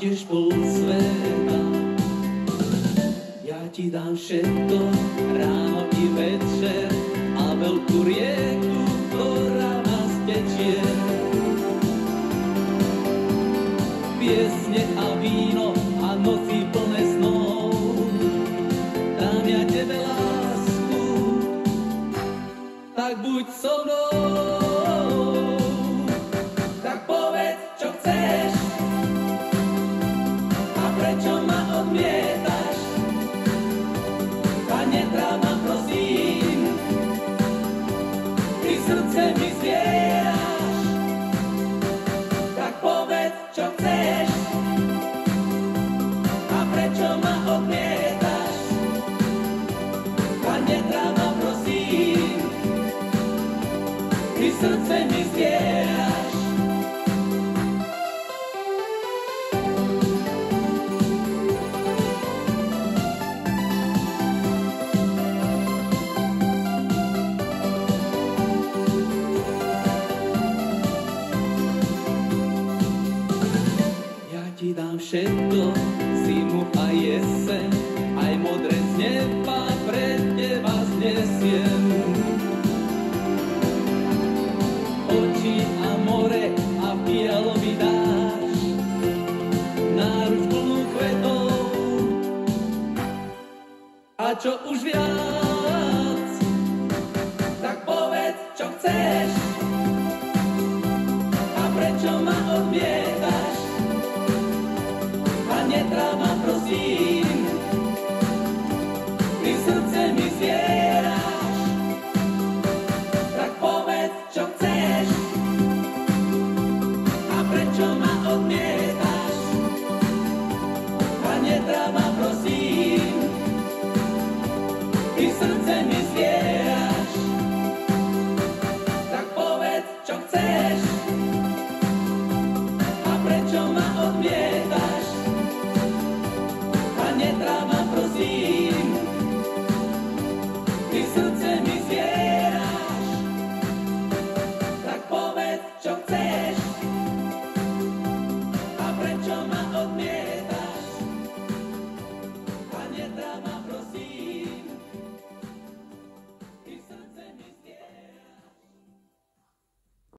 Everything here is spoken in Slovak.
tiež pol sveta. Ja ti dám všetko, ráno i večer, a veľkú rieku, ktorá nás tečie. Piesne a víno a noci plné snov, dám ja tebe lásku, tak buď so mnou. Tak povedz, čo chceš, a prečo ma odmietaš, a netráp ma prosím, ty srdce mi zvieraš. Tak povedz, čo chceš, a prečo ma odmietaš, a netráp ma prosím, ty srdce mi zvieraš. Dám všetko, zimu a jeseň, aj modré z neba pre teba znesiem. Oči a more a fialový dáš, náruč plnú kvetov. A čo už viac, tak povedz, čo chceš, a prečo ma odmietaš, netráp ma prosím,